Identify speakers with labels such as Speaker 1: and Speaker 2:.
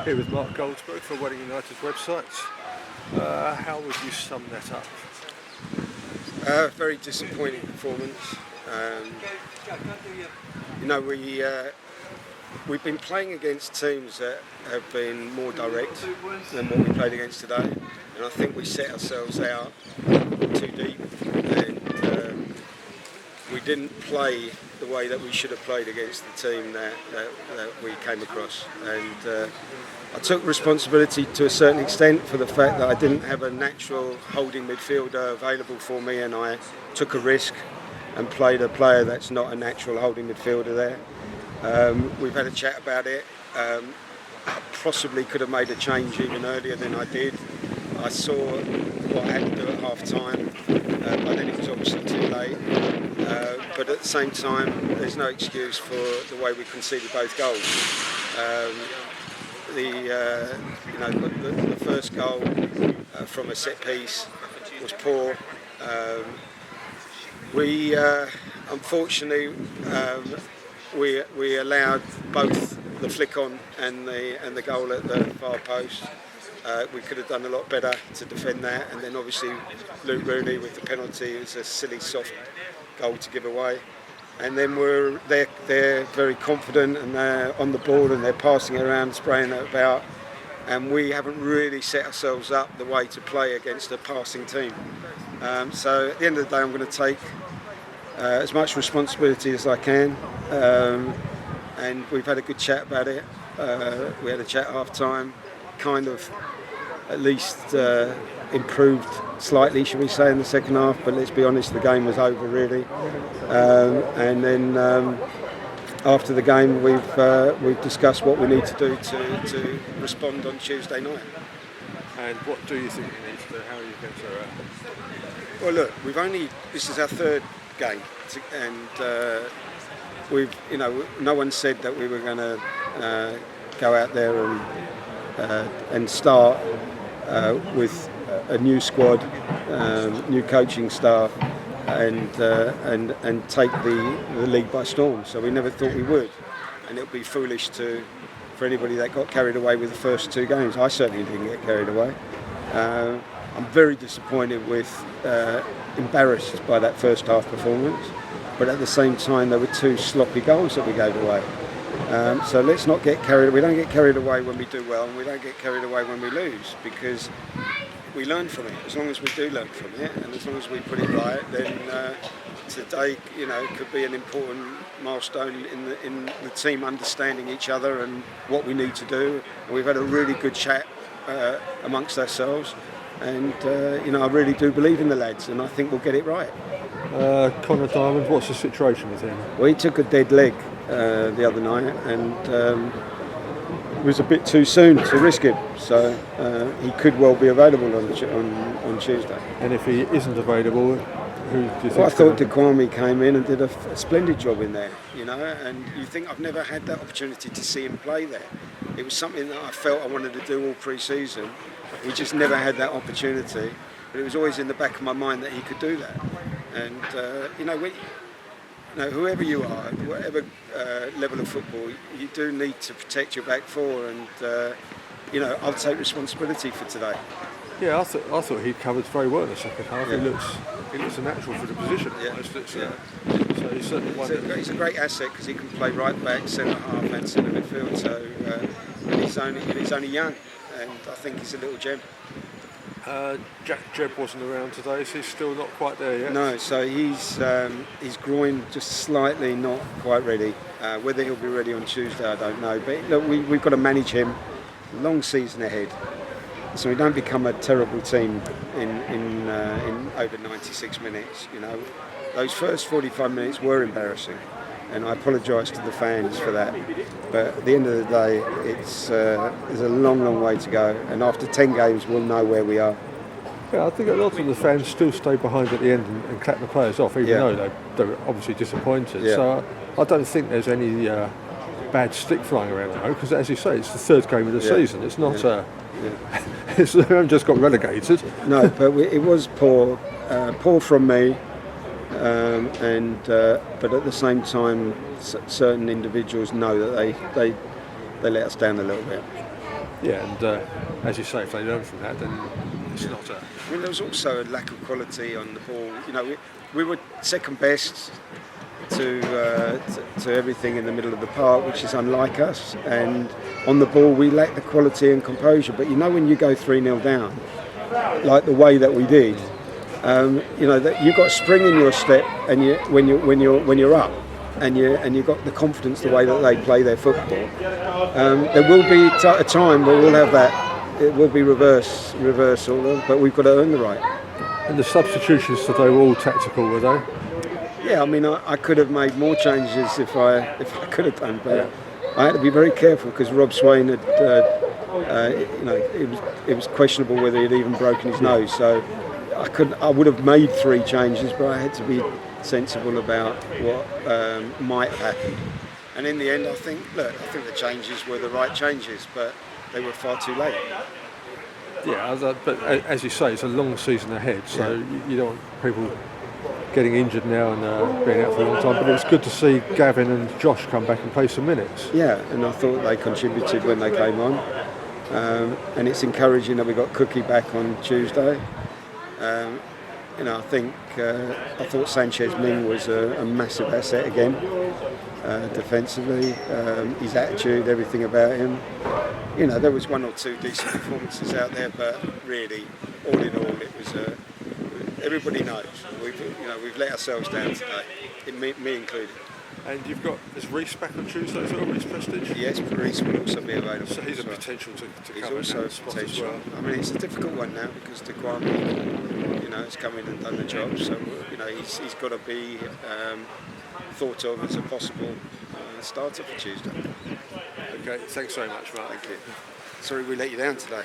Speaker 1: Here with Mark Goldsberg from Welling United's website. How would you sum that up?
Speaker 2: Very disappointing performance. We've been playing against teams that have been more direct than what we played against today, and I think we set ourselves out too deep, and we didn't play the way that we should have played against the team that we came across. And I took responsibility to a certain extent for the fact that I didn't have a natural holding midfielder available for me, and I took a risk and played a player that's not a natural holding midfielder there. We've had a chat about it. I possibly could have made a change even earlier than I did. I saw what I had to do at half time, but then it was obviously too late. But at the same time, there's no excuse for the way we conceded both goals. The first goal from a set piece was poor. Unfortunately, we allowed both the flick on and the goal at the far post. We could have done a lot better to defend that, and then obviously Luke Rooney with the penalty. It was a silly soft goal to give away. And then they're very confident, and they're on the ball and they're passing it around, spraying it about, and we haven't really set ourselves up the way to play against a passing team. So at the end of the day, I'm going to take as much responsibility as I can, and we've had a good chat about it. We had a chat at half time, kind of at least improved slightly, should we say, in the second half, but let's be honest, the game was over really. And then after the game, we've discussed what we need to do to respond on Tuesday night.
Speaker 1: And what do you think you need to do? How are you going to
Speaker 2: Well, look, this is our third game, and no one said that we were going to go out there and start with a new squad, new coaching staff, and take the league by storm. So we never thought we would, and it would be foolish for anybody that got carried away with the first two games. I certainly didn't get carried away. I'm very disappointed embarrassed by that first half performance, but at the same time there were two sloppy goals that we gave away. So let's not get carried away. We don't get carried away when we do well, and we don't get carried away when we lose, because we learn from it. As long as we do learn from it, and as long as we put it right, then today, could be an important milestone in the team understanding each other and what we need to do. And we've had a really good chat amongst ourselves, and I really do believe in the lads, and I think we'll get it right.
Speaker 1: Conor Diamond, what's the situation with him?
Speaker 2: Well, he took a dead leg the other night, and it was a bit too soon to risk it, so he could well be available on Tuesday.
Speaker 1: And if he isn't available, who do you think?
Speaker 2: Well, I thought Kwame came in and did a splendid job in there, and you think I've never had that opportunity to see him play there. It was something that I felt I wanted to do all pre-season. We just never had that opportunity, but it was always in the back of my mind that he could do that. And whoever you are, whatever level of football, you do need to protect your back four, and I'll take responsibility for today.
Speaker 1: Yeah, I thought he covered very well in the second half. Yeah. He looks a natural for the position.
Speaker 2: Yeah.
Speaker 1: So he's certainly
Speaker 2: he's a great asset because he can play right back, centre half, and centre midfield. So and he's only young, and I think he's a little gem.
Speaker 1: Jack Jebb wasn't around today, so he's still not quite there yet.
Speaker 2: No, so his groin just slightly not quite ready. Whether he'll be ready on Tuesday, I don't know. But look, we've got to manage him. Long season ahead, so we don't become a terrible team in over 96 minutes. Those first 45 minutes were embarrassing, and I apologise to the fans for that. But at the end of the day, there's a long way to go, and after 10 games, we'll know where we are.
Speaker 1: Yeah, I think a lot of the fans still stay behind at the end and clap the players off, even though they're obviously disappointed. Yeah. So I don't think there's any bad stick flying around now, because as you say, it's the third game of the season. It's not. They haven't just got relegated.
Speaker 2: No, but it was poor from me. But at the same time, certain individuals know that they let us down a little bit.
Speaker 1: Yeah, and as you say, if they learn from that, then it's not a...
Speaker 2: I mean, there was also a lack of quality on the ball. You know, we were second best to everything in the middle of the park, which is unlike us. And on the ball, we lacked the quality and composure. But you know, when you go 3-0 down, like the way that we did, you know that you got spring in your step, and when you're up, and you got the confidence the way that they play their football. There will be a time where we'll have that. It will be reversal, but we've got to earn the right.
Speaker 1: And the substitutions today were all tactical, were they?
Speaker 2: Yeah, I mean, I could have made more changes if I could have done, but I had to be very careful because Rob Swain had, you know, it was questionable whether he'd even broken his nose. So I would have made 3 changes, but I had to be sensible about what might have happened. And in the end, I think the changes were the right changes, but they were far too late.
Speaker 1: Yeah, but as you say, it's a long season ahead, so you don't want people getting injured now and being out for a long time. But it was good to see Gavin and Josh come back and play some minutes.
Speaker 2: Yeah, and I thought they contributed when they came on. And it's encouraging that we got Cookie back on Tuesday. You know, I thought Sanchez Ming was a massive asset again, defensively. His attitude, everything about him. You know, there was 1 or 2 decent performances out there, but really, all in all, it was. Everybody knows we've let ourselves down today, me included.
Speaker 1: And you've got, is Reece back on Tuesday as well, Reece Prestige?
Speaker 2: Yes, Reece will also be available.
Speaker 1: So he's a potential to
Speaker 2: he's
Speaker 1: come
Speaker 2: also
Speaker 1: in
Speaker 2: a
Speaker 1: spot
Speaker 2: potential.
Speaker 1: as well.
Speaker 2: I mean, it's a difficult one now because Kwame, you know, has come in and done the job. So you know, he's got to be thought of as a possible starter for Tuesday.
Speaker 1: Okay, thanks very much, Mark.
Speaker 2: Thank you. Sorry we let you down today.